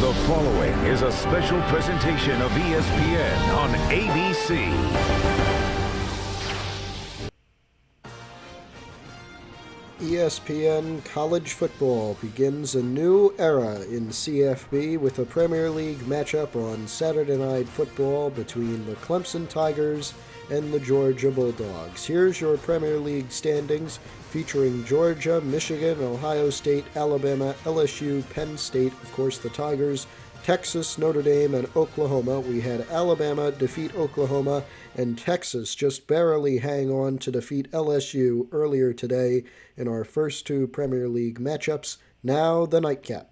The following is a special presentation of ESPN on ABC. ESPN College Football begins a new era in CFB with a Premier League matchup on Saturday Night Football between the Clemson Tigers and the Georgia Bulldogs. Here's your Premier League standings featuring Georgia, Michigan, Ohio State, Alabama, LSU, Penn State, of course the Tigers, Texas, Notre Dame, and Oklahoma. We had Alabama defeat Oklahoma, and Texas just barely hang on to defeat LSU earlier today in our first two Premier League matchups. Now the nightcap.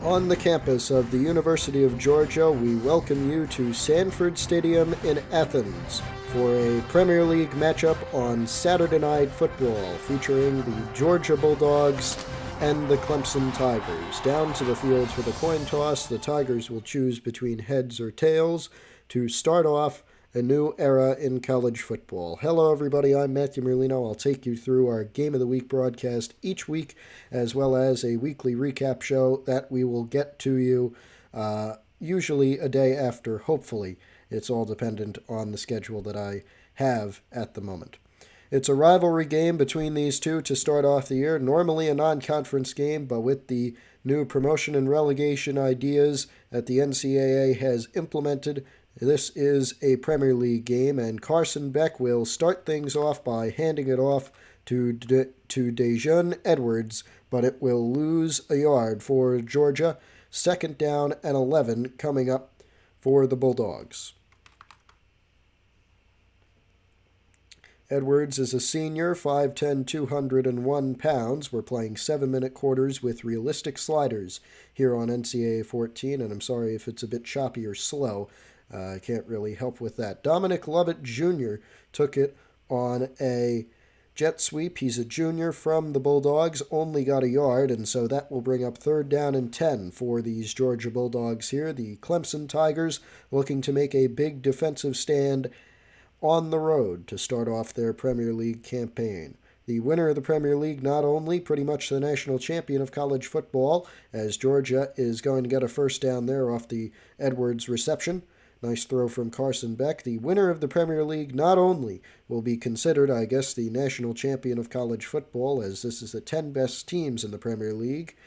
On the campus of the University of Georgia, we welcome you to Sanford Stadium in Athens for a Premier League matchup on Saturday Night Football featuring the Georgia Bulldogs and the Clemson Tigers. Down to the field for the coin toss, the Tigers will choose between heads or tails to start off a new era in college football. Hello, everybody. I'm Matthew Merlino. I'll take you through our Game of the Week broadcast each week, as well as a weekly recap show that we will get to you usually a day after, hopefully. It's all dependent on the schedule that I have at the moment. It's a rivalry game between these two to start off the year, normally a non-conference game, but with the new promotion and relegation ideas that the NCAA has implemented, this is a Premier League game, and Carson Beck will start things off by handing it off to Dejan Edwards, but it will lose a yard for Georgia. Second down and 11 coming up for the Bulldogs. Edwards is a senior, 5'10", 201 pounds. We're playing 7-minute quarters with realistic sliders here on NCAA 14, and I'm sorry if it's a bit choppy or slow. I can't really help with that. Dominic Lovett Jr. took it on a jet sweep. He's a junior from the Bulldogs, only got a yard, and so that will bring up third down and 10 for these Georgia Bulldogs here. The Clemson Tigers looking to make a big defensive stand on the road to start off their Premier League campaign. The winner of the Premier League, not only pretty much the national champion of college football, as Georgia is going to get a first down there off the Edwards reception. Nice throw from Carson Beck. The winner of the Premier League not only will be considered, I guess, the national champion of college football, as this is the 10 best teams in the Premier League,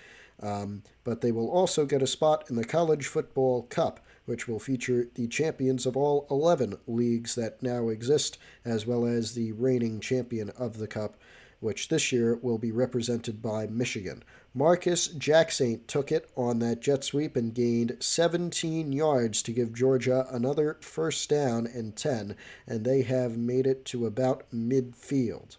but they will also get a spot in the College Football Cup, which will feature the champions of all 11 leagues that now exist, as well as the reigning champion of the Cup, which this year will be represented by Michigan. Marcus Jacksaint took it on that jet sweep and gained 17 yards to give Georgia another first down and 10, and they have made it to about midfield.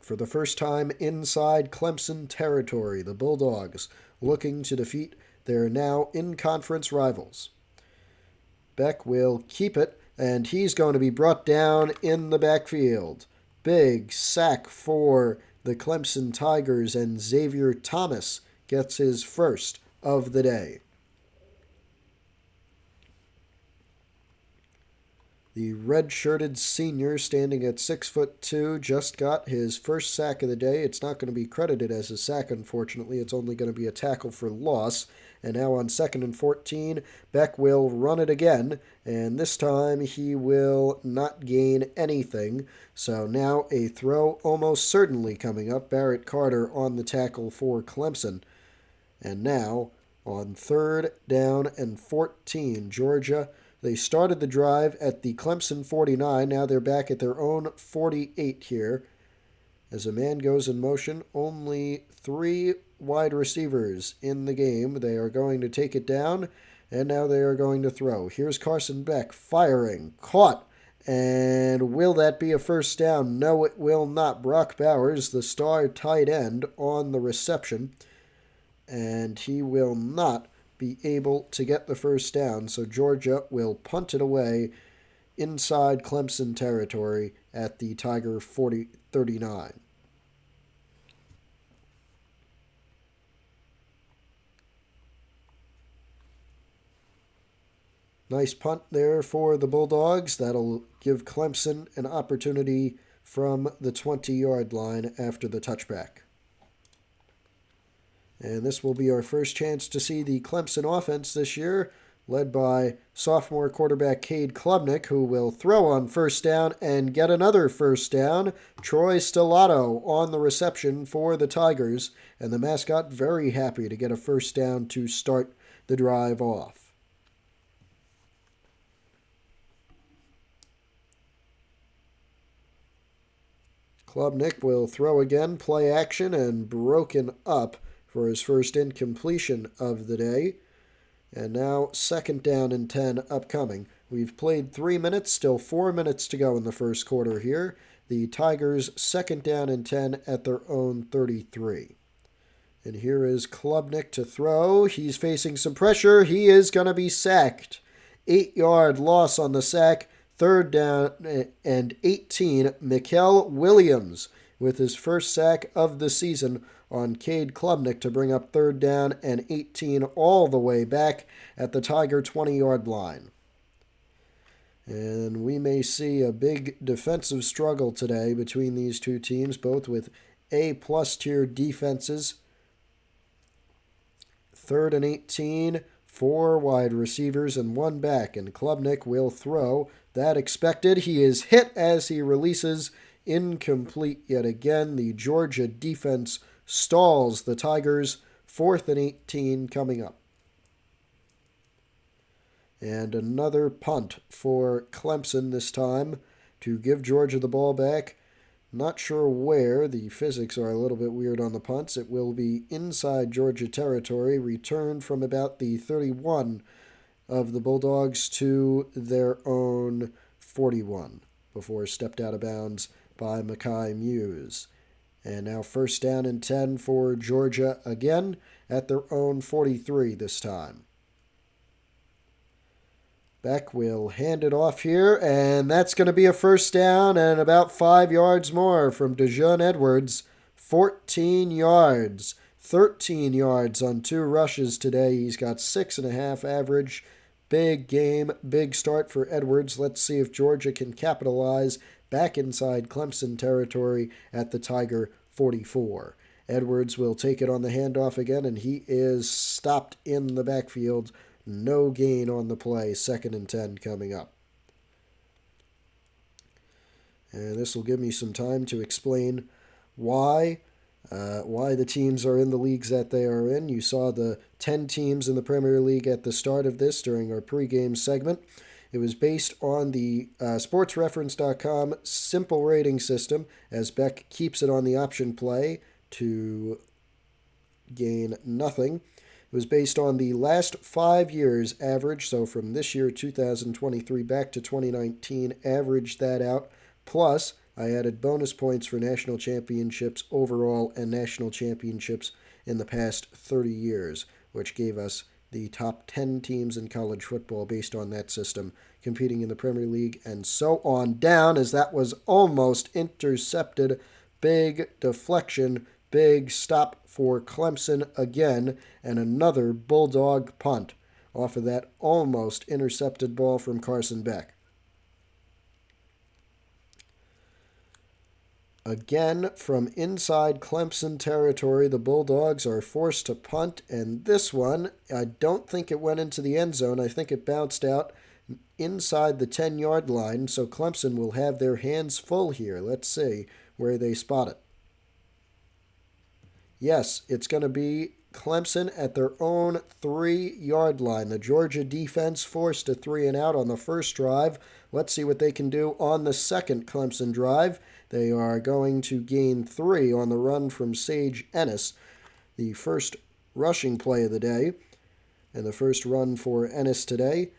For the first time inside Clemson territory, the Bulldogs looking to defeat their now in-conference rivals. Beck will keep it, and he's going to be brought down in the backfield. Big sack for the Clemson Tigers, and Xavier Thomas gets his first of the day. The red-shirted senior, standing at 6'2", just got his first sack of the day. It's not going to be credited as a sack, unfortunately. It's only going to be a tackle for loss. And now on 2nd and 14, Beck will run it again, and this time he will not gain anything. So now a throw almost certainly coming up. Barrett Carter on the tackle for Clemson. And now on 3rd down and 14, Georgia, they started the drive at the Clemson 49. Now they're back at their own 48 here. As a man goes in motion, only 3 wide receivers in the game. They are going to take it down, And now they are going to throw. Here's Carson Beck firing. Caught. And will that be a first down? No, it will not. Brock Bowers, the star tight end, on the reception. And he will not be able to get the first down. So Georgia will punt it away inside Clemson territory at the Tiger 39. Nice punt there for the Bulldogs. That'll give Clemson an opportunity from the 20-yard line after the touchback. And this will be our first chance to see the Clemson offense this year, led by sophomore quarterback Cade Klubnik, who will throw on first down and get another first down. Troy Stellato on the reception for the Tigers, and the mascot very happy to get a first down to start the drive off. Klubnik will throw again, play action, and broken up for his first incompletion of the day. And now 2nd down and 10 upcoming. We've played 3 minutes, still 4 minutes to go in the first quarter here. The Tigers 2nd down and 10 at their own 33. And here is Klubnik to throw. He's facing some pressure. He is going to be sacked. 8-yard loss on the sack. 3rd down and 18. Mikel Williams with his first sack of the season on Cade Klubnik to bring up 3rd down and 18 all the way back at the Tiger 20-yard line. And we may see a big defensive struggle today between these two teams, both with A-plus tier defenses. 3rd and 18, 4 wide receivers and 1 back, and Klubnik will throw. That expected. He is hit as he releases. Incomplete yet again. The Georgia defense stalls the Tigers. 4th and 18 coming up. And another punt for Clemson this time to give Georgia the ball back. Not sure where. The physics are a little bit weird on the punts. It will be inside Georgia territory, returned from about the 31 of the Bulldogs to their own 41 before stepped out of bounds by Mekhi Muse. And now 1st down and 10 for Georgia again at their own 43 this time. Beck will hand it off here, and that's going to be a first down and about 5 yards more from Dejon Edwards. 14 yards, 13 yards on 2 rushes today. He's got 6.5 average. Big game, big start for Edwards. Let's see if Georgia can capitalize back inside Clemson territory at the Tiger 44. Edwards will take it on the handoff again, and he is stopped in the backfield. No gain on the play. 2nd and 10 coming up. And this will give me some time to explain why the teams are in the leagues that they are in. You saw the 10 teams in the Premier League at the start of this during our pregame segment. It was based on the sportsreference.com simple rating system, as Beck keeps it on the option play to gain nothing. It was based on the last 5 years average, so from this year, 2023, back to 2019, averaged that out. Plus, I added bonus points for national championships overall and national championships in the past 30 years, which gave us the top 10 teams in college football based on that system, competing in the Premier League, and so on down, as that was almost intercepted. Big deflection, big stop for Clemson again, and another Bulldog punt off of that almost intercepted ball from Carson Beck. Again, from inside Clemson territory, the Bulldogs are forced to punt, and this one, I don't think it went into the end zone. I think it bounced out inside the 10-yard line, so Clemson will have their hands full here. Let's see where they spot it. Yes, it's going to be Clemson at their own 3-yard line. The Georgia defense forced a 3 and out on the first drive. Let's see what they can do on the second Clemson drive. They are going to gain 3 on the run from Sage Ennis, the first rushing play of the day. and the first run for Ennis today.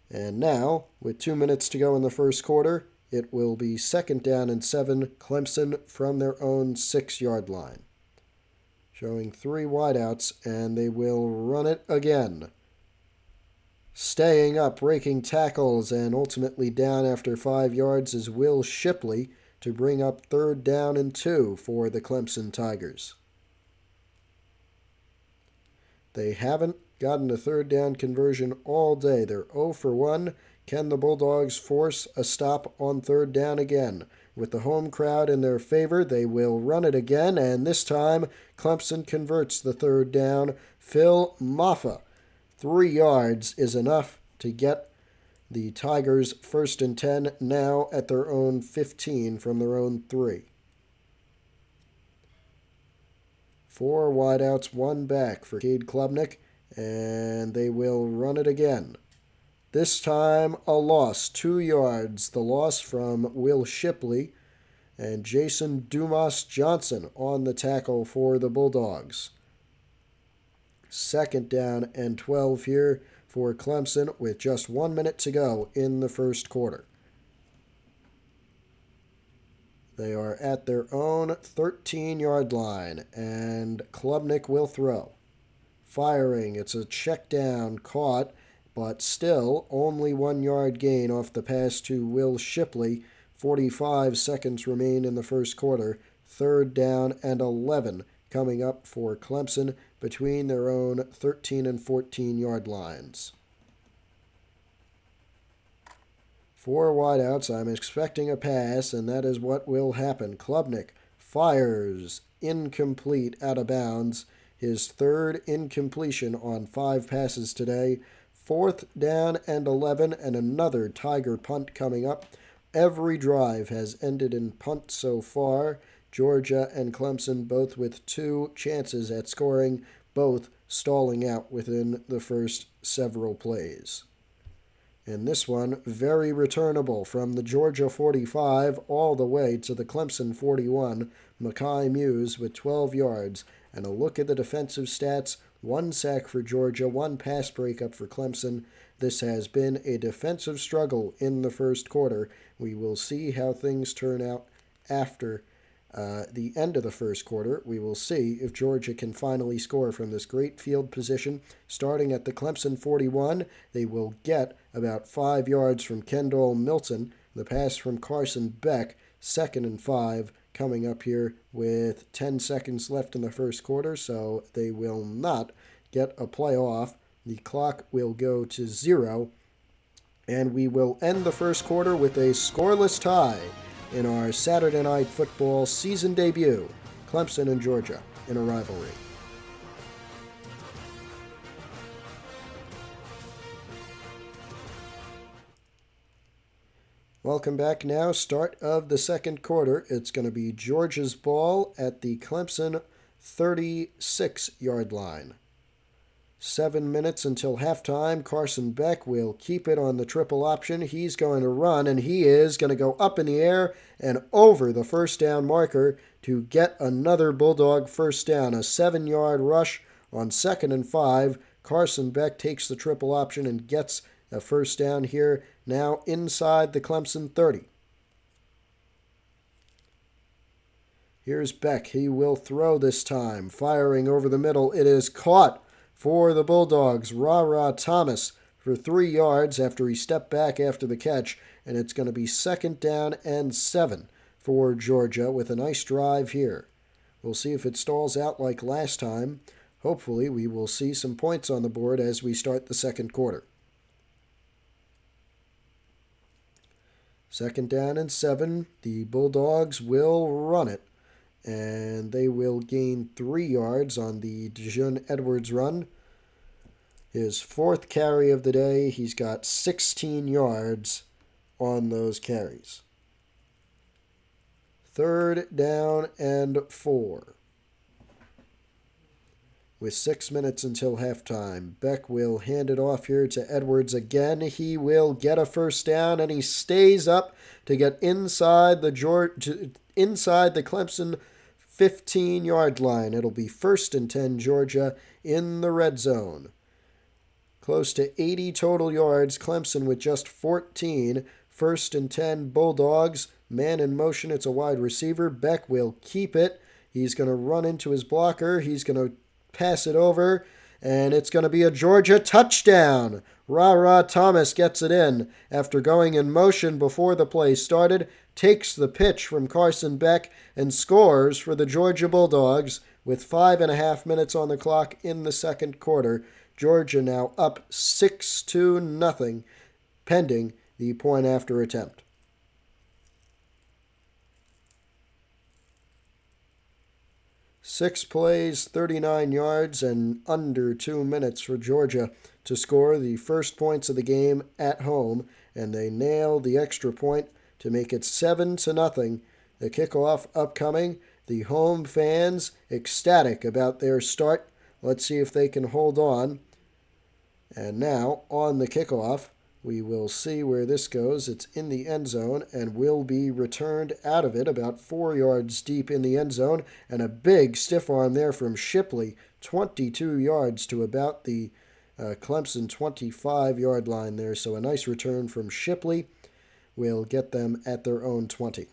And now, with 2 minutes to go in the first quarter, it will be 2nd down and 7, Clemson from their own 6-yard line. Showing 3 wideouts, and they will run it again. Staying up, breaking tackles, and ultimately down after 5 yards is Will Shipley to bring up 3rd down and 2 for the Clemson Tigers. They haven't gotten a 3rd down conversion all day. They're 0 for 1. Can the Bulldogs force a stop on 3rd down again? With the home crowd in their favor, they will run it again, and this time Clemson converts the 3rd down. Phil Maffa, 3 yards is enough to get the Tigers 1st and 10, now at their own 15 from their own 3. 4 wideouts, 1 back for Cade Klubnik, and they will run it again. This time a loss, 2 yards. The loss from Will Shipley and Jason Dumas Johnson on the tackle for the Bulldogs. 2nd down and 12 here for Clemson with just 1 minute to go in the first quarter. They are at their own 13-yard line, and Klubnik will throw. Firing, it's a check down, caught, but still only 1 yard gain off the pass to Will Shipley. 45 seconds remain in the first quarter. 3rd down and 11 coming up for Clemson between their own 13 and 14-yard lines. 4 wideouts. I'm expecting a pass, and that is what will happen. Klubnik fires, incomplete, out of bounds. His 3rd incompletion on 5 passes today. 4th down and 11, and another Tiger punt coming up. Every drive has ended in punt so far. Georgia and Clemson both with 2 chances at scoring, both stalling out within the first several plays. And this one, very returnable from the Georgia 45 all the way to the Clemson 41. Makai Muse with 12 yards. And a look at the defensive stats, 1 sack for Georgia, 1 pass breakup for Clemson. This has been a defensive struggle in the first quarter. We will see how things turn out after the end of the first quarter. We will see if Georgia can finally score from this great field position. Starting at the Clemson 41, they will get about 5 yards from Kendall Milton. The pass from Carson Beck, 2nd and 5, coming up here with 10 seconds left in the first quarter, so they will not get a play off. The clock will go to 0, and we will end the first quarter with a scoreless tie in our Saturday Night Football season debut, Clemson and Georgia in a rivalry. Welcome back now. Start of the second quarter. It's going to be Georgia's ball at the Clemson 36-yard line. 7 minutes until halftime. Carson Beck will keep it on the triple option. He's going to run, and he is going to go up in the air and over the first down marker to get another Bulldog first down. A 7-yard rush on 2nd and 5. Carson Beck takes the triple option and gets a first down here, now inside the Clemson 30. Here's Beck. He will throw this time. Firing over the middle. It is caught for the Bulldogs. Ra Thomas for 3 yards after he stepped back after the catch, and it's going to be 2nd down and 7 for Georgia with a nice drive here. We'll see if it stalls out like last time. Hopefully we will see some points on the board as we start the second quarter. 2nd down and 7. The Bulldogs will run it, and they will gain 3 yards on the Dejon Edwards run. His 4th carry of the day. He's got 16 yards on those carries. 3rd down and 4. With 6 minutes until halftime, Beck will hand it off here to Edwards again. He will get a first down, and he stays up to get inside the Clemson 15-yard line. It'll be 1st and 10 Georgia in the red zone. close to 80 total yards. Clemson with just 14. 1st and 10, Bulldogs. Man in motion, it's a wide receiver. Beck will keep it. He's going to run into his blocker. He's going to pass it over, and it's going to be a Georgia touchdown. Ra Thomas gets it in after going in motion before the play started, takes the pitch from Carson Beck, and scores for the Georgia Bulldogs with 5.5 minutes on the clock in the second quarter. Georgia now up 6-0, pending the point after attempt. 6 plays, 39 yards, and under 2 minutes for Georgia to score the first points of the game at home, and they nail the extra point to make it 7-0. The kickoff upcoming. The home fans ecstatic about their start. Let's see if they can hold on. And now, on the kickoff, we will see where this goes. It's in the end zone and will be returned out of it about 4 yards deep in the end zone. And a big stiff arm there from Shipley, 22 yards to about the Clemson 25-yard line there. So a nice return from Shipley will get them at their own 20.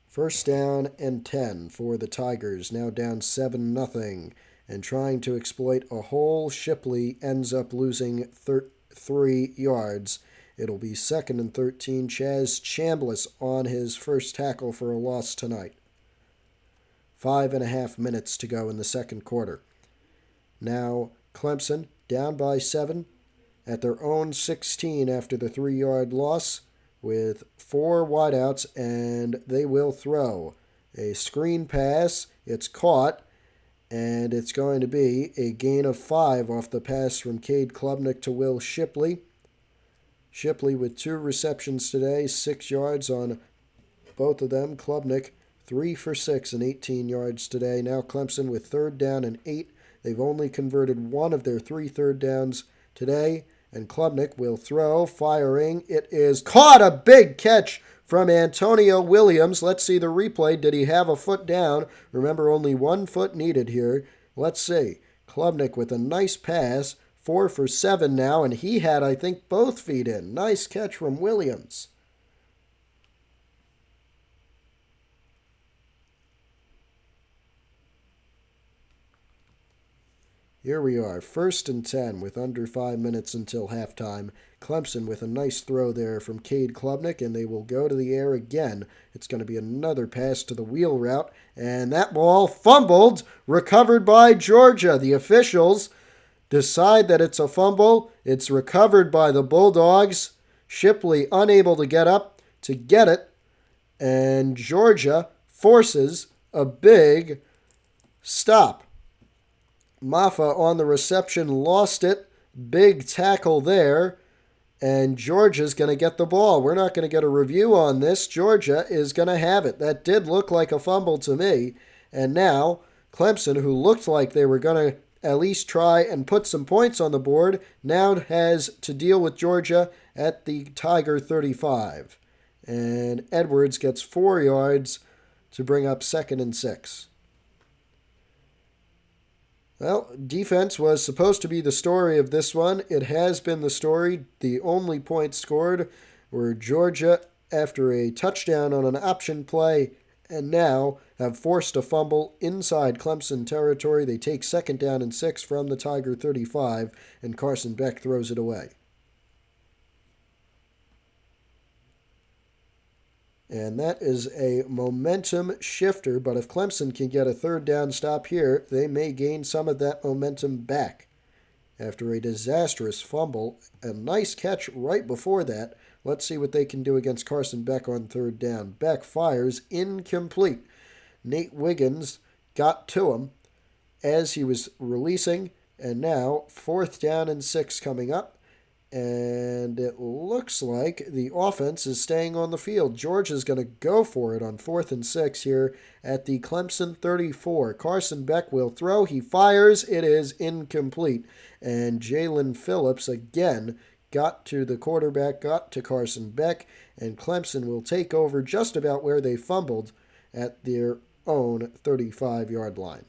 First down and 10 for the Tigers, now down 7-0. And trying to exploit a hole, Shipley ends up losing 3 yards. It'll be 2nd and 13. Chaz Chambliss on his first tackle for a loss tonight. 5.5 minutes to go in the second quarter. Now Clemson down by 7 at their own 16 after the 3-yard loss with 4 wideouts, and they will throw a screen pass. It's caught. And it's going to be a gain of 5 off the pass from Cade Klubnik to Will Shipley. Shipley with 2 receptions today, 6 yards on both of them. Klubnik 3 for 6 and 18 yards today. Now Clemson with 3rd down and 8. They've only converted 1 of their 3 third downs today. And Klubnik will throw, firing. It is caught, a big catch from Antonio Williams. Let's see the replay. Did he have a foot down? Remember, only 1 foot needed here. Let's see. Klubnik with a nice pass. 4 for 7 now, and he had, I think, both feet in. Nice catch from Williams. Here we are, 1st and 10 with under 5 minutes until halftime. Clemson with a nice throw there from Cade Klubnik, and they will go to the air again. It's going to be another pass to the wheel route, and that ball fumbled, recovered by Georgia. The officials decide that it's a fumble. It's recovered by the Bulldogs. Shipley unable to get up to get it, and Georgia forces a big stop. Maffa on the reception lost it. Big tackle there. And Georgia's going to get the ball. We're not going to get a review on this. Georgia is going to have it. That did look like a fumble to me. And now Clemson, who looked like they were going to at least try and put some points on the board, now has to deal with Georgia at the Tiger 35. And Edwards gets 4 yards to bring up 2nd and 6. Well, defense was supposed to be the story of this one. It has been the story. The only points scored were Georgia after a touchdown on an option play, and now have forced a fumble inside Clemson territory. They take 2nd down and 6 from the Tiger 35, and Carson Beck throws it away. And that is a momentum shifter, but if Clemson can get a 3rd down stop here, they may gain some of that momentum back. After a disastrous fumble, a nice catch right before that. Let's see what they can do against Carson Beck on 3rd down. Beck fires, incomplete. Nate Wiggins got to him as he was releasing, and now 4th down and 6 coming up. And it looks like the offense is staying on the field. Georgia's going to go for it on 4th and 6 here at the Clemson 34. Carson Beck will throw. He fires. It is incomplete. And Jalen Phillips again got to the quarterback, got to Carson Beck, and Clemson will take over just about where they fumbled at their own 35-yard line.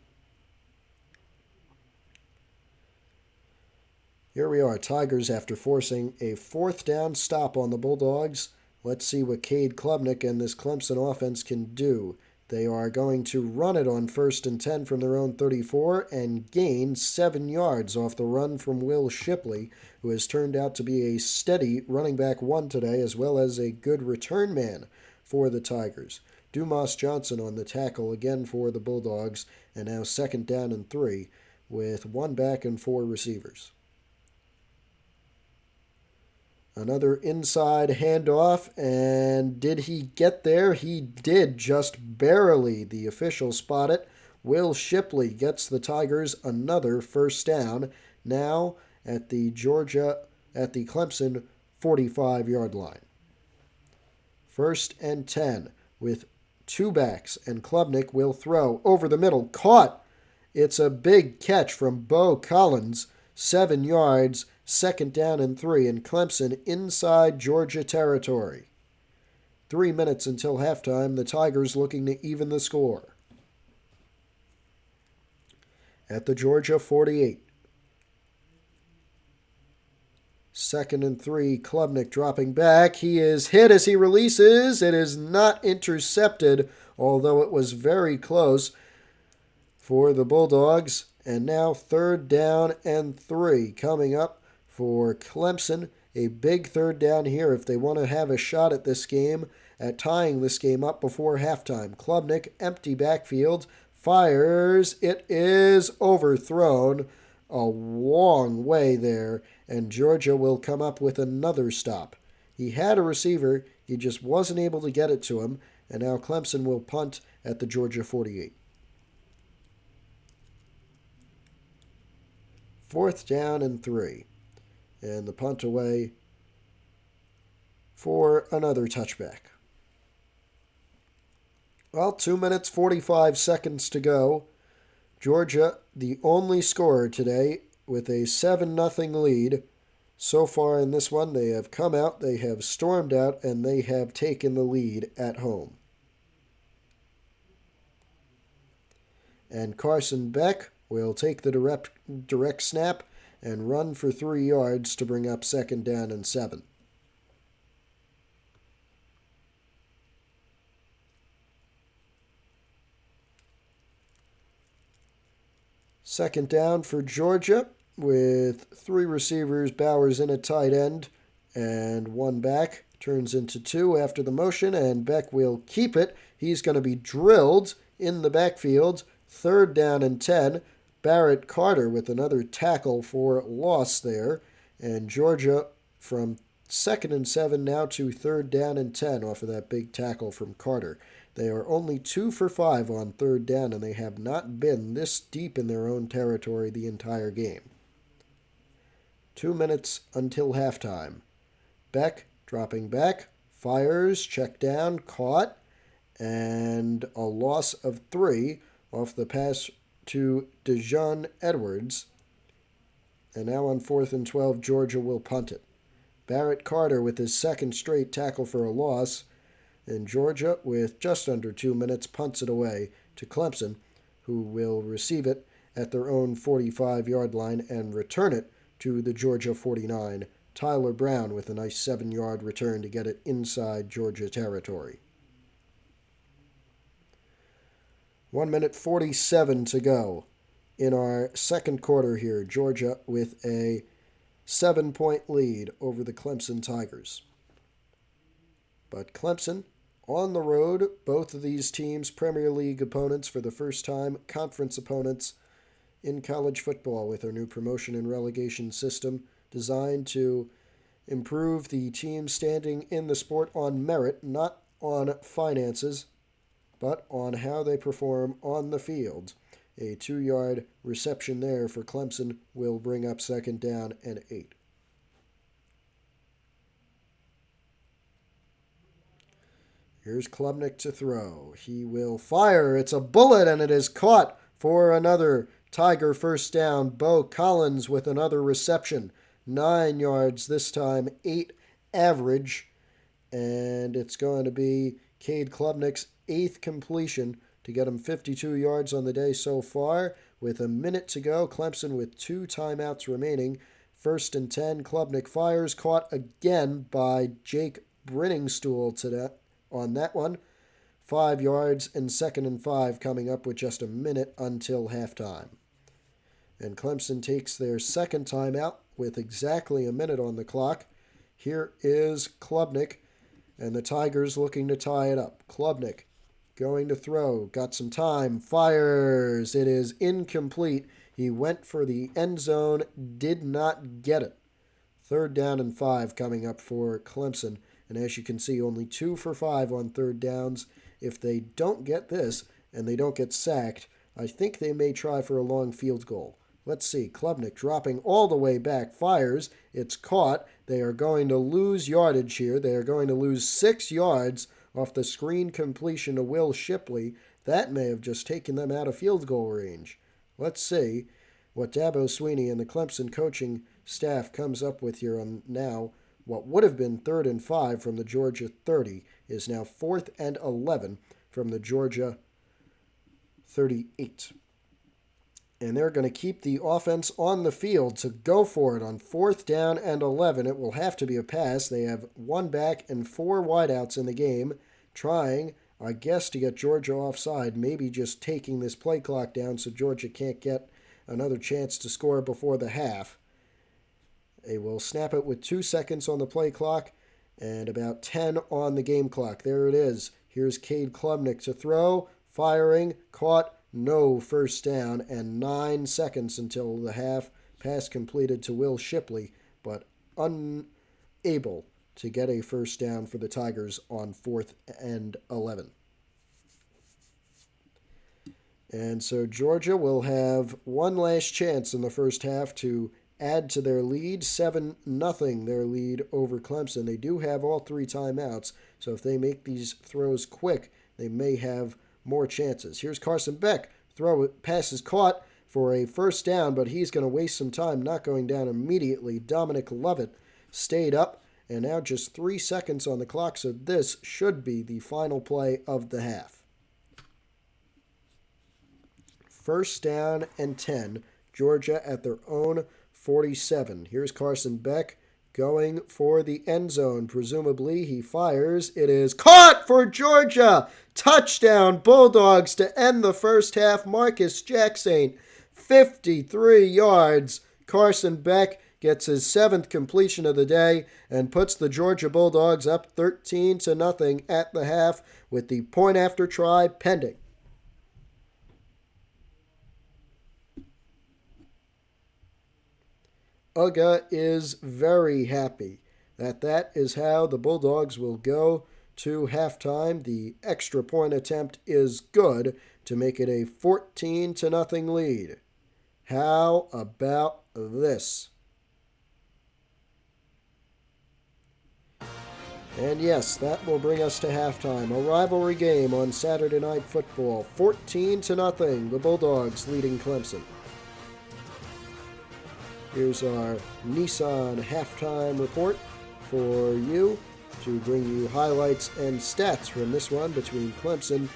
Here we are, Tigers after forcing a 4th down stop on the Bulldogs. Let's see what Cade Klubnik and this Clemson offense can do. They are going to run it on 1st and 10 from their own 34 and gain 7 yards off the run from Will Shipley, who has turned out to be a steady running back 1 today, as well as a good return man for the Tigers. Dumas Johnson on the tackle again for the Bulldogs, and now 2nd down and 3 with 1 back and 4 receivers. Another inside handoff, and did he get there? He did, just barely. The official spot it. Will Shipley gets the Tigers another 1st down, now at the Clemson 45-yard line. 1st and 10 with 2 backs, and Klubnik will throw over the middle. Caught! It's a big catch from Bo Collins, 7 yards, 2nd down and 3, and Clemson inside Georgia territory. 3 minutes until halftime, the Tigers looking to even the score. At the Georgia 48. 2nd and 3, Klubnik dropping back. He is hit as he releases. It is not intercepted, although it was very close for the Bulldogs. And now 3rd down and 3 coming up for Clemson. A big 3rd down here if they want to have a shot at this game, at tying this game up before halftime. Klubnik, empty backfield, fires. It is overthrown a long way there, and Georgia will come up with another stop. He had a receiver, he just wasn't able to get it to him, and now Clemson will punt at the Georgia 48. 4th down and 3. And the punt away for another touchback. Well, 2 minutes, 45 seconds to go. Georgia, the only scorer today, with a 7-0 lead. So far in this one, they have come out, they have stormed out, and they have taken the lead at home. And Carson Beck will take the direct snap and run for 3 yards to bring up 2nd down and 7. Second down for Georgia with 3 receivers, Bowers in at tight end, and 1 back. Turns into 2 after the motion, and Beck will keep it. He's going to be drilled in the backfield. 3rd down and 10. Barrett Carter with another tackle for loss there. And Georgia from 2nd and 7 now to 3rd down and 10 off of that big tackle from Carter. They are only 2 for 5 on 3rd down, and they have not been this deep in their own territory the entire game. 2 minutes until halftime. Beck dropping back, fires, check down, caught, and a loss of 3 off the pass to Dejon Edwards. And now on 4th and 12, Georgia will punt it. Barrett Carter with his 2nd straight tackle for a loss. And Georgia, with just under 2 minutes, punts it away to Clemson, who will receive it at their own 45-yard line and return it to the Georgia 49. Tyler Brown with a nice 7-yard return to get it inside Georgia territory. 1 minute 47 to go in our second quarter here. Georgia with a 7-point lead over the Clemson Tigers. But Clemson on the road, both of these teams Premier League opponents for the first time, conference opponents in college football with our new promotion and relegation system designed to improve the team standing in the sport on merit, not on finances, but on how they perform on the field. A 2-yard reception there for Clemson will bring up 2nd down and 8. Here's Klubnik to throw. He will fire. It's a bullet, and it is caught for another Tiger first down. Bo Collins with another reception. 9 yards this time, 8 average. And it's going to be Cade Klubnik's 8th completion to get him 52 yards on the day so far. With a minute to go, Clemson with 2 timeouts remaining First and 10, Klubnik fires, caught again by Jake Brenningstool on that one. 5 yards, and 2nd and 5 coming up with just a minute until halftime. And Clemson takes their second timeout with exactly a minute on the clock. Here is Klubnik, and the Tigers looking to tie it up. Klubnik going to throw, got some time, fires. It is incomplete. He went for the end zone, did not get it. 3rd down and 5 coming up for Clemson. And as you can see, only 2 for 5 on 3rd downs. If they don't get this and they don't get sacked, I think they may try for a long field goal. Let's see. Klubnik dropping all the way back, fires. It's caught. They are going to lose yardage here. They are going to lose 6 yards off the screen completion to Will Shipley. That may have just taken them out of field goal range. Let's see what Dabo Swinney and the Clemson coaching staff comes up with here on now. What would have been 3rd and 5 from the Georgia 30 is now 4th and 11 from the Georgia 38. And they're going to keep the offense on the field to go for it on 4th down and 11. It will have to be a pass. They have 1 back and 4 wideouts in the game, trying, I guess, to get Georgia offside, maybe just taking this play clock down so Georgia can't get another chance to score before the half. They will snap it with 2 seconds on the play clock and about 10 on the game clock. There it is. Here's Cade Klubnik to throw, firing, caught, no first down, and 9 seconds until the half. Pass completed to Will Shipley, but unable to get a first down for the Tigers on 4th and 11. And so Georgia will have one last chance in the first half to add to their lead, 7-0 their lead over Clemson. They do have all 3 timeouts, so if they make these throws quick, they may have more chances. Here's Carson Beck. Pass is caught for a first down, but he's going to waste some time, not going down immediately. Dominic Lovett stayed up, and now just 3 seconds on the clock, so this should be the final play of the half. 1st down and 10. Georgia at their own 47. Here's Carson Beck going for the end zone. Presumably he fires. It is caught for Georgia. Touchdown Bulldogs to end the first half. Marcus Jackson, 53 yards. Carson Beck gets his 7th completion of the day and puts the Georgia Bulldogs up 13-0 at the half with the point after try pending. Uga is very happy that is how the Bulldogs will go to halftime. The extra point attempt is good to make it a 14-0 lead. How about this? And yes, that will bring us to halftime. A rivalry game on Saturday Night Football. 14-0, the Bulldogs leading Clemson. Here's our Nissan halftime report for you to bring you highlights and stats from this one between Clemson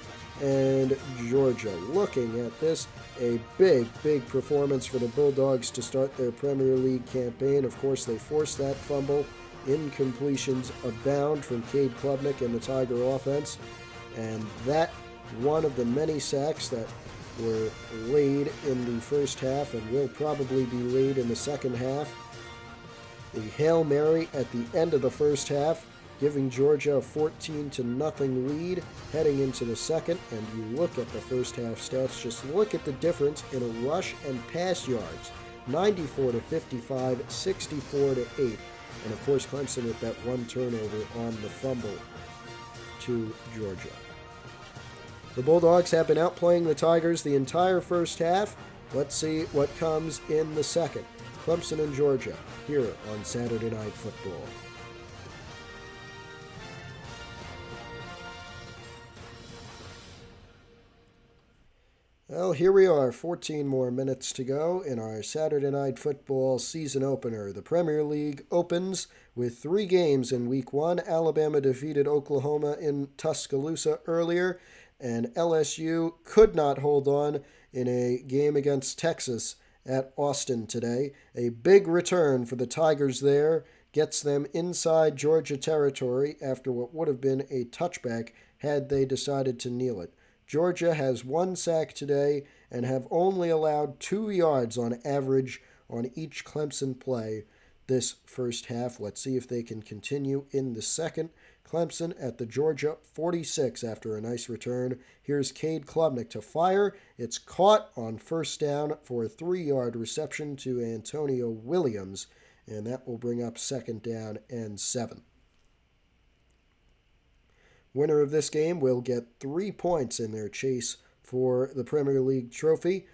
and Georgia. Looking at this, a big performance for the Bulldogs to start their Premier League campaign. Of course, they forced that fumble. Incompletions abound from Cade Klubnik and the Tiger offense. And that one of the many sacks that were laid in the first half and will probably be laid in the second half. The Hail Mary at the end of the first half, giving Georgia a 14-0 lead heading into the second. And you look at the first half stats, just look at the difference in rush and pass yards. 94-55, 64-8. And of course, Clemson with that one turnover on the fumble to Georgia. The Bulldogs have been outplaying the Tigers the entire first half. Let's see what comes in the second. Clemson and Georgia here on Saturday Night Football. Well, here we are, 14 more minutes to go in our Saturday Night Football season opener. The Premier League opens with 3 games in Week 1. Alabama defeated Oklahoma in Tuscaloosa earlier, and LSU could not hold on in a game against Texas at Austin today. A big return for the Tigers there. Gets them inside Georgia territory after what would have been a touchback had they decided to kneel it. Georgia has 1 sack today and have only allowed 2 yards on average on each Clemson play this first half. Let's see if they can continue in the second. Clemson at the Georgia 46 after a nice return. Here's Cade Klubnik to fire. It's caught on first down for a 3-yard reception to Antonio Williams, and that will bring up second down and 7. Winner of this game will get 3 points in their chase for the Premier League trophy.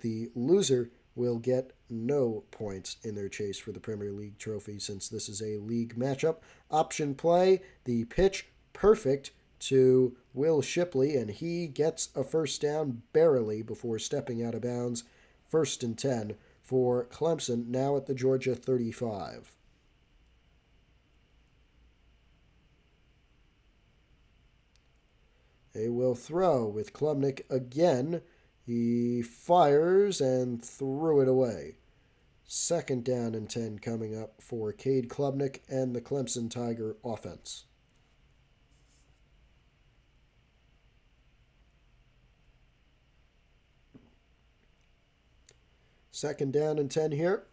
The loser will get no points in their chase for the Premier League trophy since this is a league matchup. Option play, the pitch perfect to Will Shipley, and he gets a first down barely before stepping out of bounds. 1st and 10 for Clemson, now at the Georgia 35. They will throw with Klubnik again. He fires and threw it away. 2nd down and 10 coming up for Cade Klubnik and the Clemson Tiger offense. Second down and 10 here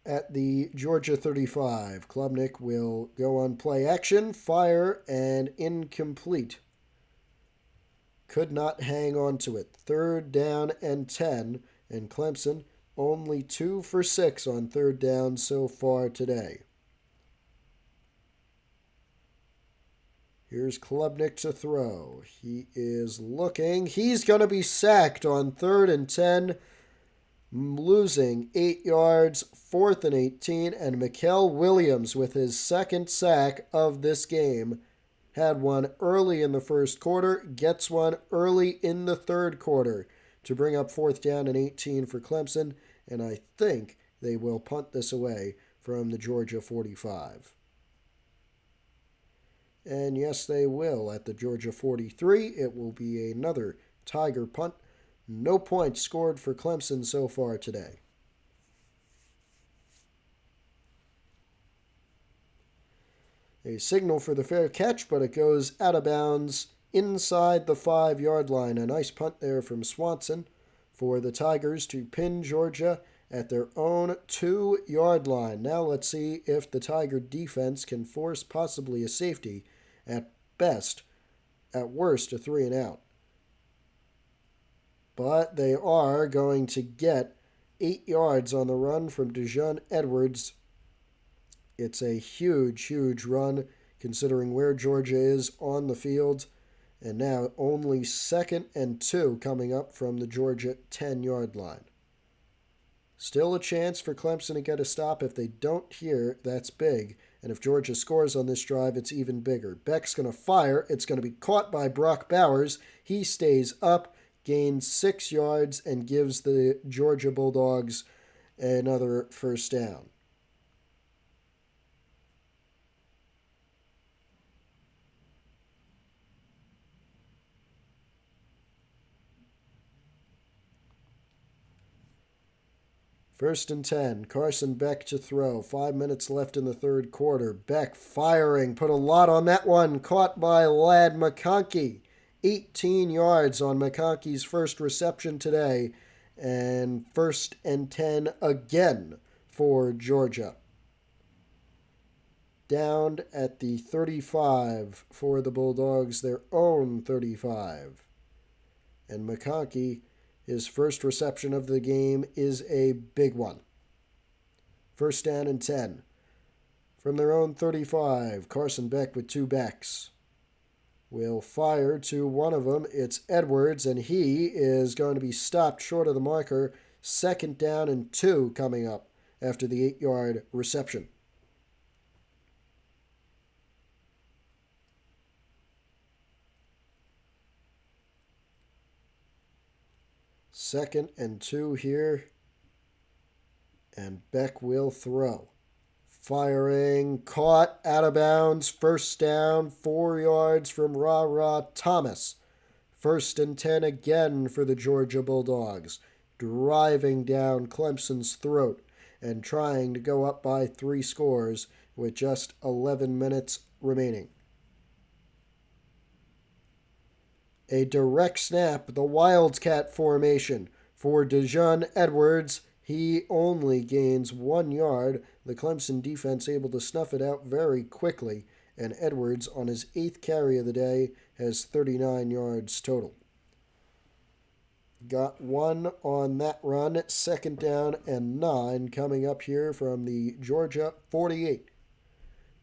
at the Georgia 35. Klubnik will go on play action, fire, and incomplete. Could not hang on to it. 3rd down and 10, and Clemson only 2 for 6 on 3rd down so far today. Here's Klubnik to throw. He is looking. He's going to be sacked on 3rd and 10, losing 8 yards, 4th and 18, and Mikael Williams with his 2nd sack of this game. Had one early in the first quarter, gets one early in the 3rd quarter to bring up 4th down and 18 for Clemson, and I think they will punt this away from the Georgia 45. And yes, they will at the Georgia 43. It will be another Tiger punt. No points scored for Clemson so far today. A signal for the fair catch, but it goes out of bounds inside the 5-yard line. A nice punt there from Swanson for the Tigers to pin Georgia at their own 2-yard line. Now let's see if the Tiger defense can force possibly a safety, at best, at worst a 3 and out. But they are going to get 8 yards on the run from Dejon Edwards. It's a huge, huge run considering where Georgia is on the field. And now only 2nd and 2 coming up from the Georgia 10-yard line. Still a chance for Clemson to get a stop. If they don't here, that's big. And if Georgia scores on this drive, it's even bigger. Beck's going to fire. It's going to be caught by Brock Bowers. He stays up, gains 6 yards, and gives the Georgia Bulldogs another first down. First and 10, Carson Beck to throw. 5 minutes left in the 3rd quarter. Beck firing, put a lot on that one. Caught by Ladd McConkey. 18 yards on McConkey's first reception today. And 1st and 10 again for Georgia. Down at the 35 for the Bulldogs, their own 35. And McConkey, his first reception of the game, is a big one. 1st down and 10. From their own 35, Carson Beck with 2 backs will fire to one of them. It's Edwards, and he is going to be stopped short of the marker. 2nd down and 2 coming up after the 8-yard reception. Second and 2 here. And Beck will throw. Firing, caught, out of bounds, 1st down, 4 yards from Ra Thomas. 1st and 10 again for the Georgia Bulldogs. driving down Clemson's throat and trying to go up by 3 scores with just 11 minutes remaining. A direct snap, the Wildcat formation for Dejon Edwards. He only gains 1 yard. The Clemson defense able to snuff it out very quickly, and Edwards on his 8th carry of the day has 39 yards total. Got 1 on that run. 2nd down and 9 coming up here from the Georgia 48.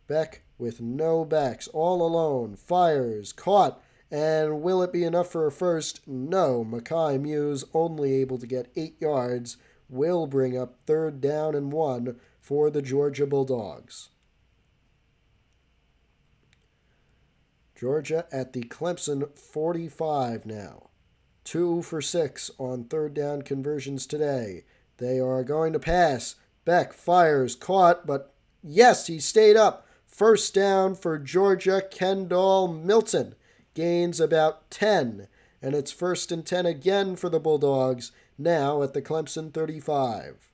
Beck with no backs, all alone, fires, caught, and will it be enough for a first? No. Mackay Muse only able to get 8 yards. Will bring up 3rd down and 1 for the Georgia Bulldogs. Georgia at the Clemson 45 now. 2 for 6 on 3rd down conversions today. They are going to pass. Beck fires, caught, but yes, he stayed up. 1st down for Georgia. Kendall Milton gains about 10, and it's 1st and 10 again for the Bulldogs, now at the Clemson 35.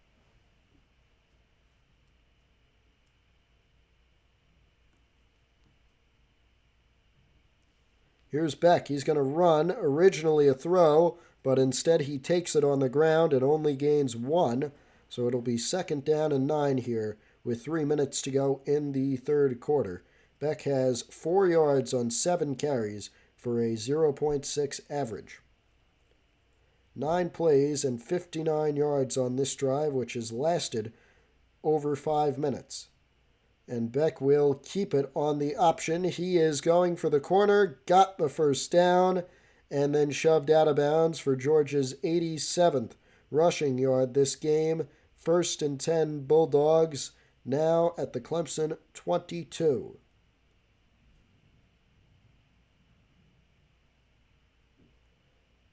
Here's Beck. He's going to run, originally a throw, but instead he takes it on the ground and only gains 1, so it'll be 2nd down and 9 here with 3 minutes to go in the 3rd quarter. Beck has 4 yards on 7 carries for a 0.6 average. 9 plays and 59 yards on this drive, which has lasted over 5 minutes. And Beck will keep it on the option. He is going for the corner, got the 1st down, and then shoved out of bounds for Georgia's 87th rushing yard this game. 1st and 10 Bulldogs, now at the Clemson 22.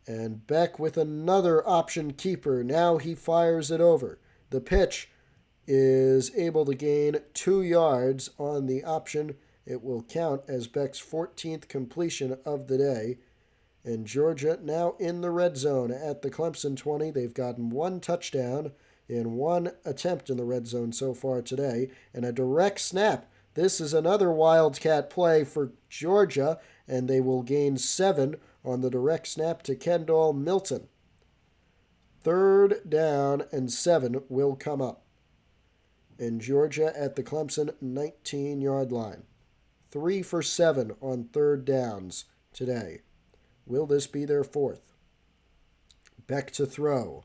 And Beck with another option keeper. Now he fires it over. The pitch is able to gain 2 yards on the option. It will count as Beck's 14th completion of the day. And Georgia now in the red zone at the Clemson 20. They've gotten 1 touchdown in 1 attempt in the red zone so far today. And a direct snap. This is another Wildcat play for Georgia, and they will gain 7 on the direct snap to Kendall Milton. 3rd down and 7 will come up. And Georgia at the Clemson 19-yard line. 3 for 7 on 3rd downs today. Will this be their 4th? Beck to throw.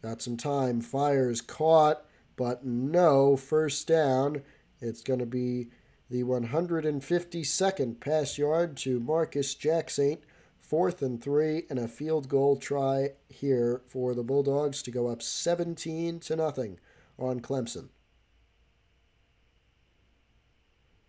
Got some time. Fires, caught, but no. 1st down. It's going to be the 152nd pass yard to Marcus Jacksaint. 4th and 3, and a field goal try here for the Bulldogs to go up 17-0 on Clemson.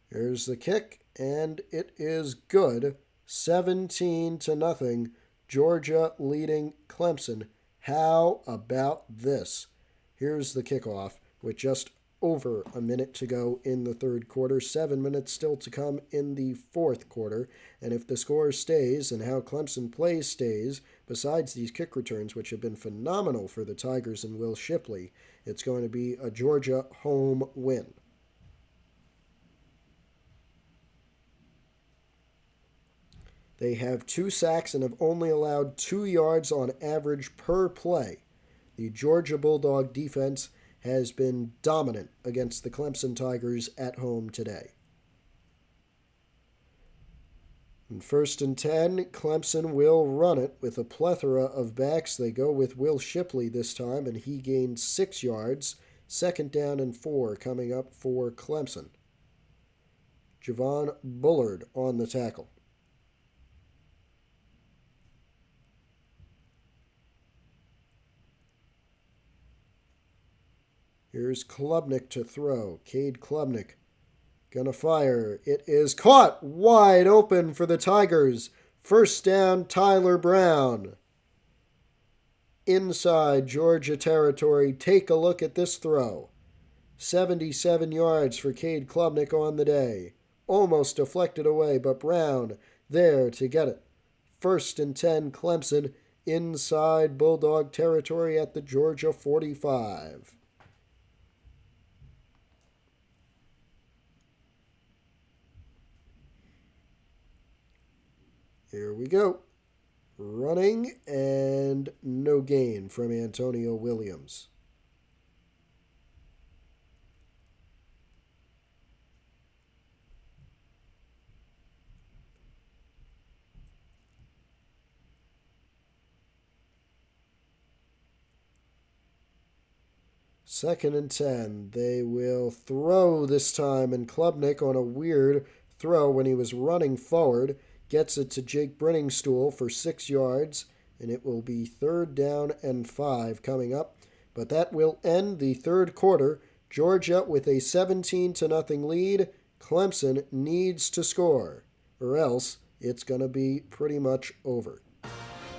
Here's the kick, and it is good. 17-0. Georgia leading Clemson. How about this? Here's the kickoff with just over a minute to go in the 3rd quarter. 7 minutes still to come in the 4th quarter. And if the score stays and how Clemson plays stays, besides these kick returns, which have been phenomenal for the Tigers and Will Shipley, it's going to be a Georgia home win. They have 2 sacks and have only allowed 2 yards on average per play. The Georgia Bulldog defense has been dominant against the Clemson Tigers at home today. And 1st and 10, Clemson will run it with a plethora of backs. They go with Will Shipley this time, and he gained 6 yards. 2nd down and 4 coming up for Clemson. Javon Bullard on the tackle. Here's Klubnik to throw. Cade Klubnik gonna fire. It is caught wide open for the Tigers. 1st down, Tyler Brown. Inside Georgia territory. Take a look at this throw. 77 yards for Cade Klubnik on the day. Almost deflected away, but Brown there to get it. 1st and 10 Clemson inside Bulldog territory at the Georgia 45. Here we go. Running and no gain from Antonio Williams. Second and 10. They will throw this time, and Klubnik on a weird throw when he was running forward gets it to Jake Brenningstool for 6 yards, and it will be 3rd down and 5 coming up. But that will end the third quarter. Georgia with a 17-0 lead. Clemson needs to score, or else it's going to be pretty much over.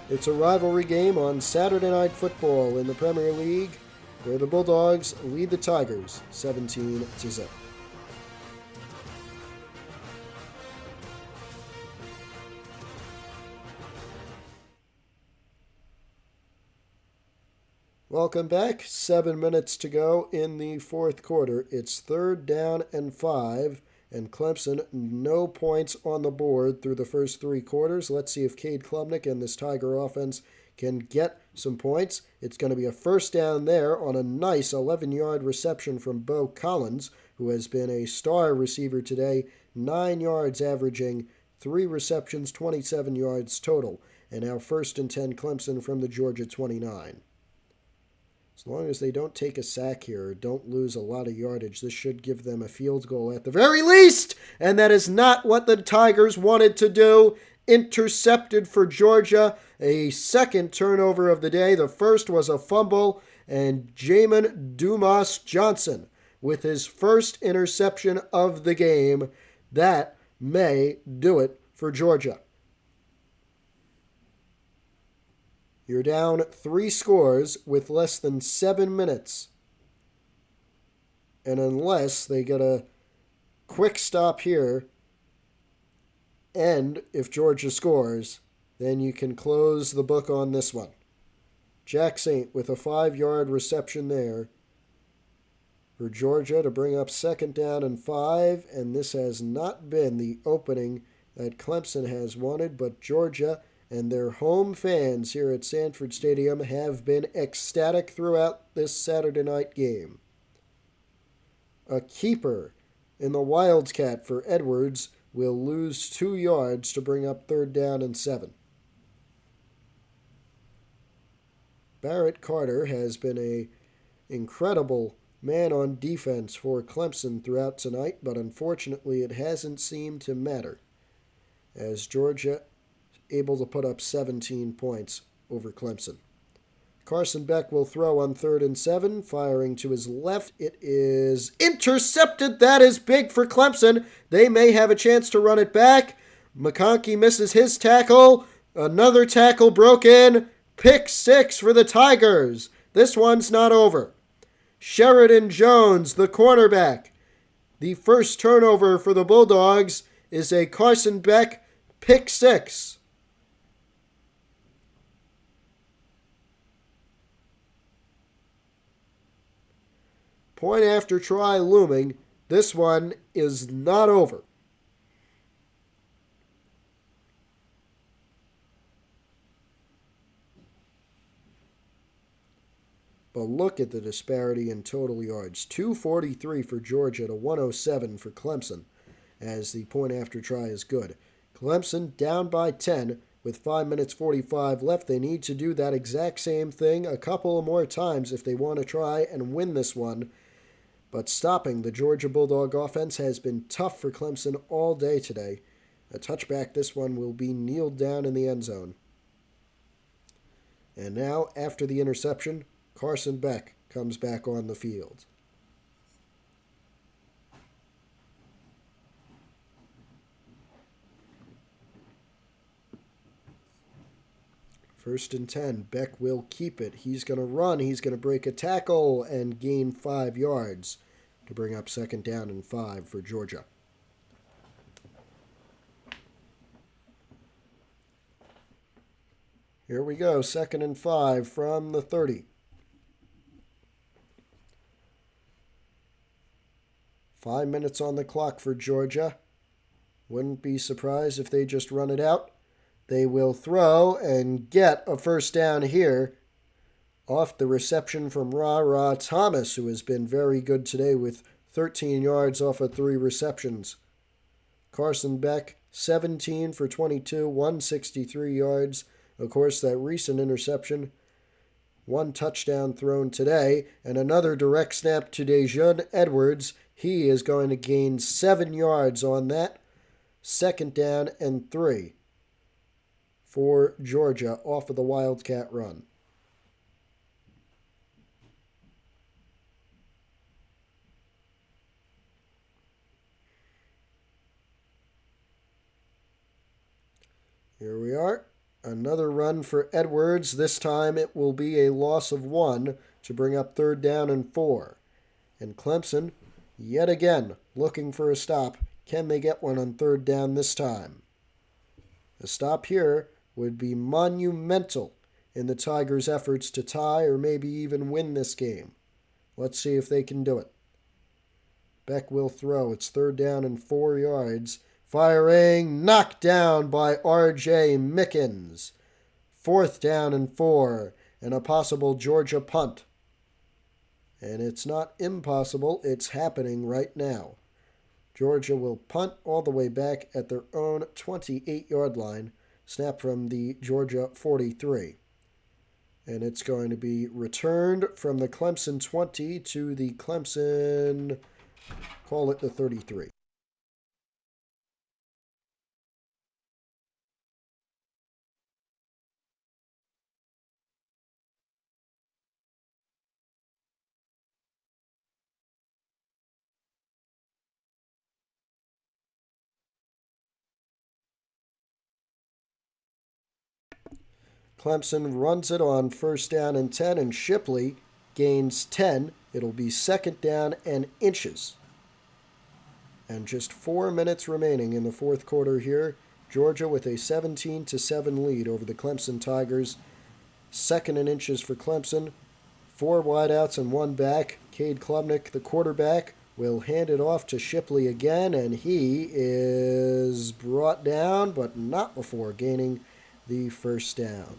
It's a rivalry game on Saturday Night Football in the Premier League, where the Bulldogs lead the Tigers 17-0. Welcome back. 7 minutes to go in the fourth quarter. It's 3rd down and 5, and Clemson no points on the board through the first 3 quarters. Let's see if Cade Klubnik and this Tiger offense can get some points. It's going to be a first down there on a nice 11-yard reception from Bo Collins, who has been a star receiver today, 9 yards averaging, 3 receptions, 27 yards total. And now 1st and 10 Clemson from the Georgia 29. As long as they don't take a sack here or don't lose a lot of yardage, this should give them a field goal at the very least. And that is not what the Tigers wanted to do. Intercepted for Georgia. A second turnover of the day. The first was a fumble. And Jamin Dumas Johnson with his first interception of the game. That may do it for Georgia. You're down 3 scores with less than 7 minutes. And unless they get a quick stop here, and if Georgia scores, then you can close the book on this one. Jack Saint with a 5-yard reception there for Georgia to bring up 2nd down and 5, and this has not been the opening that Clemson has wanted, but Georgia and their home fans here at Sanford Stadium have been ecstatic throughout this Saturday night game. A keeper in the Wildcat for Edwards will lose 2 yards to bring up 3rd down and 7. Barrett Carter has been an incredible man on defense for Clemson throughout tonight, but unfortunately it hasn't seemed to matter, as Georgia able to put up 17 points over Clemson. Carson Beck will throw on 3rd and 7, firing to his left. It is intercepted. That is big for Clemson. They may have a chance to run it back. McConkey misses his tackle. Another tackle broken. Pick 6 for the Tigers. This one's not over. Sheridan Jones, the cornerback. The first turnover for the Bulldogs is a Carson Beck pick 6. Point after try looming. This one is not over. But look at the disparity in total yards. 243 for Georgia to 107 for Clemson, as the point after try is good. Clemson down by 10 with 5 minutes 45 left. They need to do that exact same thing a couple of more times if they want to try and win this one. But stopping the Georgia Bulldog offense has been tough for Clemson all day today. A touchback, this one will be kneeled down in the end zone. And now, after the interception, Carson Beck comes back on the field. First and 10, Beck will keep it. He's going to run. He's going to break a tackle and gain 5 yards to bring up 2nd down and 5 for Georgia. Here we go, 2nd and 5 from the 30. 5 minutes on the clock for Georgia. Wouldn't be surprised if they just run it out. They will throw and get a first down here off the reception from Ra Thomas, who has been very good today with 13 yards off of 3 receptions. Carson Beck, 17 for 22, 163 yards. Of course, that recent interception, 1 touchdown thrown today, and another direct snap to Dejon Edwards. He is going to gain 7 yards on that. 2nd down and 3 for Georgia off of the Wildcat run. Here we are. Another run for Edwards. This time it will be a loss of 1 to bring up 3rd down and 4. And Clemson, yet again, looking for a stop. Can they get one on 3rd down this time? A stop here would be monumental in the Tigers' efforts to tie or maybe even win this game. Let's see if they can do it. Beck will throw. It's 3rd down and 4 yards. Firing, knocked down by R.J. Mickens. 4th down and 4, and a possible Georgia punt. And it's not impossible, it's happening right now. Georgia will punt all the way back at their own 28-yard line, snap from the Georgia 43. And it's going to be returned from the Clemson 20 to the Clemson, call it the 33. Clemson runs it on 1st down and 10, and Shipley gains 10. It'll be 2nd down and inches. And just 4 minutes remaining in the 4th quarter here. Georgia with a 17-7 lead over the Clemson Tigers. 2nd and inches for Clemson. 4 wideouts and 1 back. Cade Klubnik, the quarterback, will hand it off to Shipley again, and he is brought down, but not before gaining the 1st down.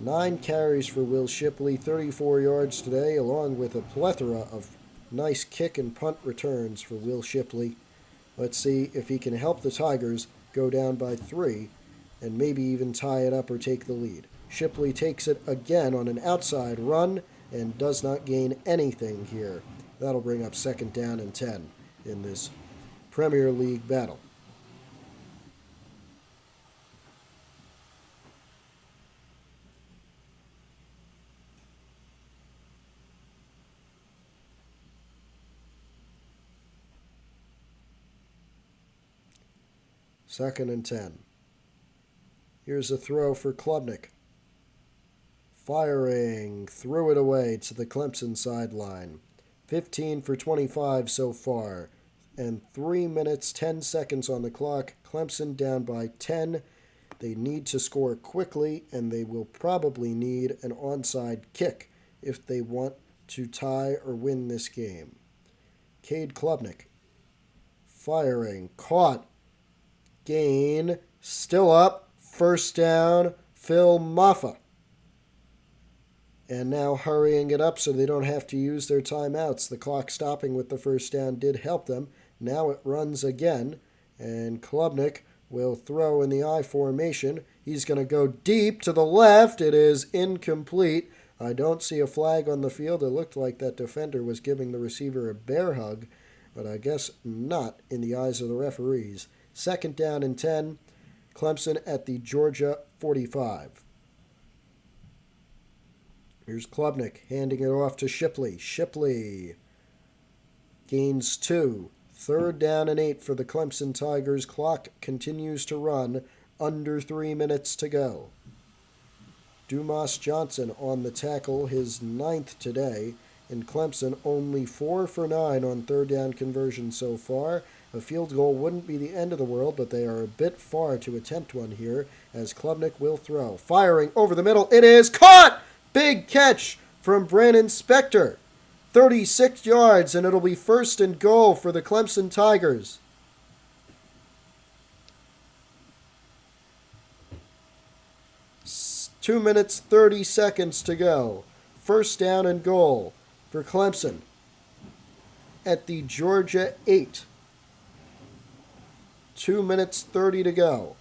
9 carries for Will Shipley, 34 yards today, along with a plethora of nice kick and punt returns for Will Shipley. Let's see if he can help the Tigers go down by 3 and maybe even tie it up or take the lead. Shipley takes it again on an outside run and does not gain anything here. That'll bring up 2nd down and 10 in this Premier League battle. Second and 10. Here's a throw for Klubnik. Firing, threw it away to the Clemson sideline. 15 for 25 so far. And 3 minutes, 10 seconds on the clock. Clemson down by 10. They need to score quickly, and they will probably need an onside kick if they want to tie or win this game. Cade Klubnik. Firing, caught. Gain, still up, 1st down, Phil Maffa. And now hurrying it up so they don't have to use their timeouts. The clock stopping with the 1st down did help them. Now it runs again, and Klubnik will throw in the I formation. He's going to go deep to the left. It is incomplete. I don't see a flag on the field. It looked like that defender was giving the receiver a bear hug, but I guess not in the eyes of the referees. 2nd down and 10. Clemson at the Georgia 45. Here's Klubnik handing it off to Shipley. Shipley gains 2. 3rd down and 8 for the Clemson Tigers. Clock continues to run. Under 3 minutes to go. Dumas Johnson on the tackle, his 9th today. And Clemson only 4 for 9 on 3rd down conversion so far. A field goal wouldn't be the end of the world, but they are a bit far to attempt one here as Klubnik will throw. Firing over the middle. It is caught! Big catch from Brandon Spector. 36 yards, and it'll be 1st and goal for the Clemson Tigers. Two minutes, 30 seconds to go. 1st down and goal for Clemson at the Georgia 8. 2 minutes, 30 to go.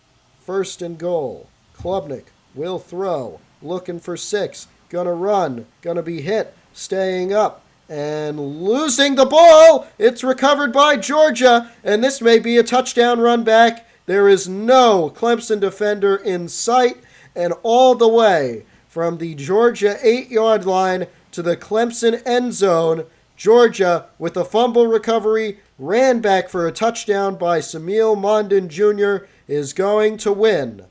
1st and goal. Klubnik will throw. Looking for 6. Gonna run. Gonna be hit. Staying up. And losing the ball. It's recovered by Georgia. And this may be a touchdown run back. There is no Clemson defender in sight. And all the way from the Georgia 8-yard line to the Clemson end zone, Georgia, with a fumble recovery, ran back for a touchdown by Samil Mondin Jr., is going to win.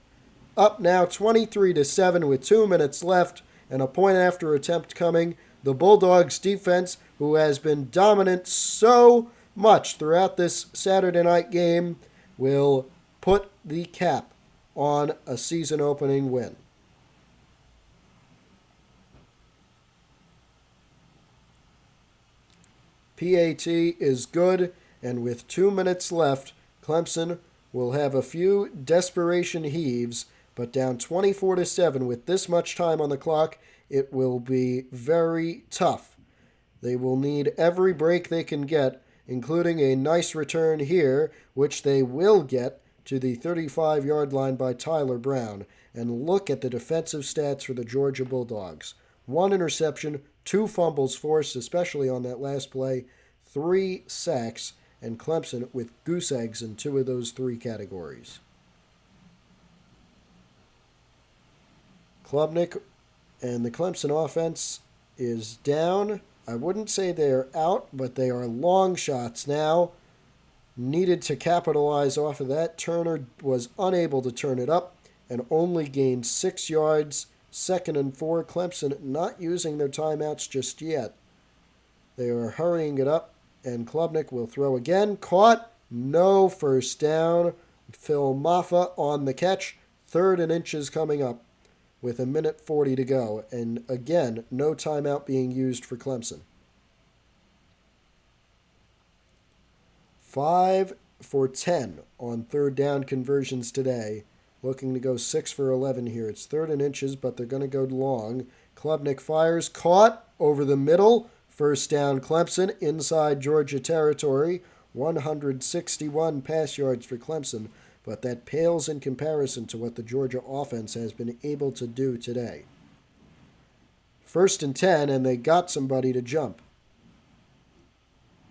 Up now 23-7 with 2 minutes left and a point after attempt coming. The Bulldogs defense, who has been dominant so much throughout this Saturday night game, will put the cap on a season-opening win. PAT is good, and with 2 minutes left, Clemson will have a few desperation heaves, but down 24-7 with this much time on the clock, it will be very tough. They will need every break they can get, including a nice return here, which they will get to the 35-yard line by Tyler Brown. And look at the defensive stats for the Georgia Bulldogs. 1 interception, 2 fumbles forced, especially on that last play, 3 sacks, and Clemson with goose eggs in 2 of those 3 categories. Klubnik and the Clemson offense is down. I wouldn't say they're out, but they are long shots now. Needed to capitalize off of that. Turner was unable to turn it up and only gained 6 yards. 2nd and 4. Clemson not using their timeouts just yet. They are hurrying it up, and Klubnik will throw again. Caught. No first down. Phil Maffa on the catch. 3rd and inches coming up with 1:40 to go. And again, no timeout being used for Clemson. 5 for 10 on 3rd down conversions today. Looking to go 6 for 11 here. It's 3rd and inches, but they're going to go long. Klubnik fires. Caught over the middle. 1st down Clemson inside Georgia territory. 161 pass yards for Clemson, but that pales in comparison to what the Georgia offense has been able to do today. 1st and 10, and they got somebody to jump.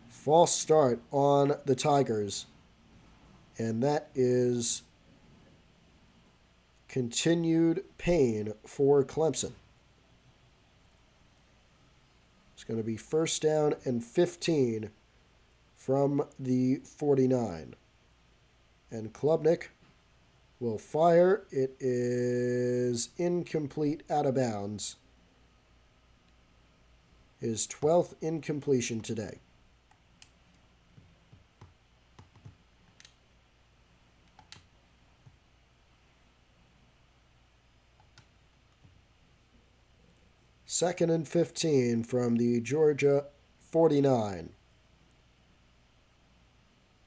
False start on the Tigers, and that is continued pain for Clemson. It's going to be 1st down and 15 from the 49. And Klubnik will fire. It is incomplete, out of bounds. His 12th incompletion today. Second and 15 from the Georgia 49.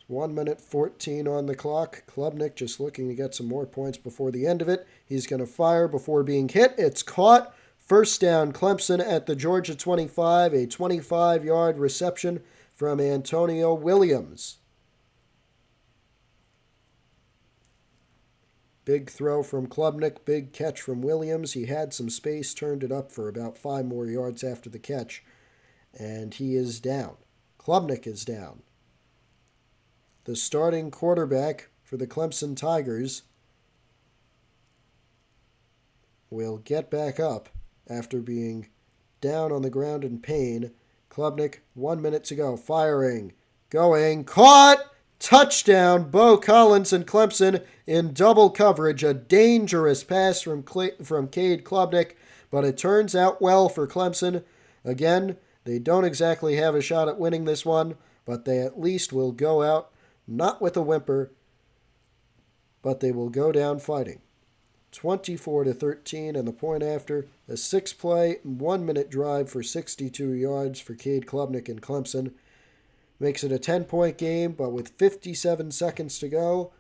1:14 on the clock. Klubnik just looking to get some more points before the end of it. He's going to fire before being hit. It's caught. 1st down Clemson at the Georgia 25. A 25-yard reception from Antonio Williams. Big throw from Klubnik. Big catch from Williams. He had some space, turned it up for about 5 more yards after the catch. And he is down. Klubnik is down. The starting quarterback for the Clemson Tigers will get back up after being down on the ground in pain. Klubnik, 1 minute to go. Firing. Going. Caught! Touchdown! Bo Collins and Clemson in double coverage. A dangerous pass from Cade Klubnik, but it turns out well for Clemson. Again, they don't exactly have a shot at winning this one, but they at least will go out not with a whimper, but they will go down fighting. 24-13, and the point after, a 6-play, 1-minute drive for 62 yards for Cade Klubnik and Clemson. Makes it a 10-point game, but with 57 seconds to go,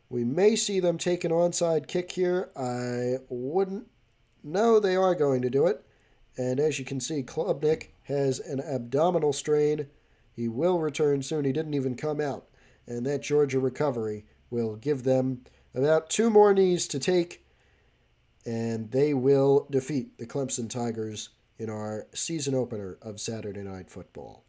we may see them take an onside kick here. I wouldn't. No, they are going to do it. And as you can see, Klubnik has an abdominal strain. He will return soon. He didn't even come out. And that Georgia recovery will give them about 2 more knees to take, and they will defeat the Clemson Tigers in our season opener of Saturday Night Football.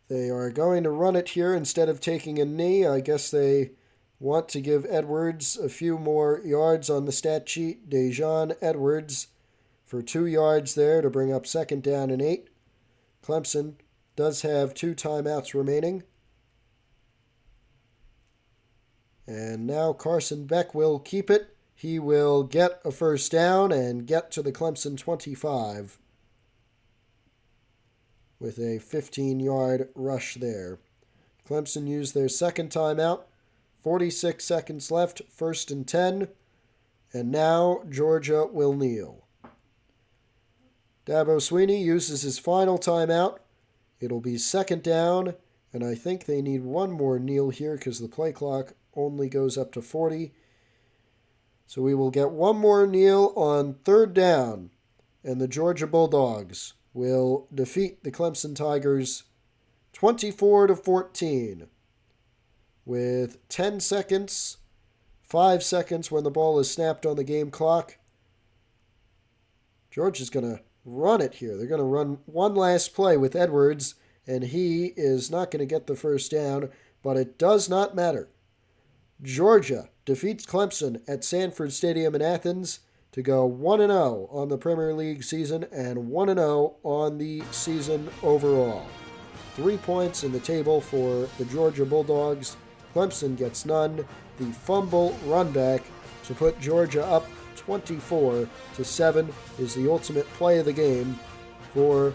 They are going to run it here instead of taking a knee. I guess they want to give Edwards a few more yards on the stat sheet. Dejon Edwards for 2 yards there to bring up 2nd down and 8. Clemson does have 2 timeouts remaining. And now Carson Beck will keep it. He will get a 1st down and get to the Clemson 25 with a 15-yard rush there. Clemson used their 2nd timeout. 46 seconds left, 1st and 10. And now Georgia will kneel. Dabo Swinney uses his final timeout. It'll be 2nd down, and I think they need 1 more kneel here because the play clock only goes up to 40. So we will get 1 more kneel on 3rd down, and the Georgia Bulldogs will defeat the Clemson Tigers 24-14 with 10 seconds, 5 seconds when the ball is snapped on the game clock. Georgia's going to run it here. They're going to run one last play with Edwards, and he is not going to get the 1st down, but it does not matter. Georgia defeats Clemson at Sanford Stadium in Athens to go 1-0 on the Premier League season and 1-0 on the season overall. 3 points in the table for the Georgia Bulldogs. Clemson gets none. The fumble run back to put Georgia up 24-7 is the ultimate play of the game for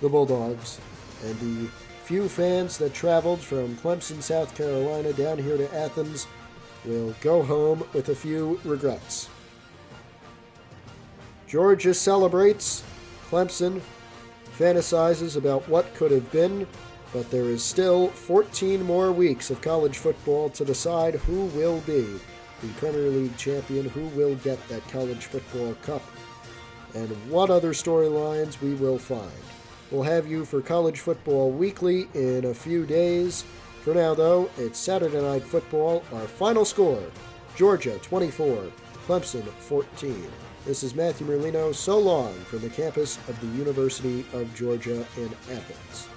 the Bulldogs. And the few fans that traveled from Clemson, South Carolina down here to Athens will go home with a few regrets. Georgia celebrates. Clemson fantasizes about what could have been, but there is still 14 more weeks of college football to decide who will be the Premier League champion, who will get that college football cup, and what other storylines we will find. We'll have you for College Football Weekly in a few days. For now, though, it's Saturday Night Football. Our final score, Georgia 24, Clemson 14. This is Matthew Merlino. So long from the campus of the University of Georgia in Athens.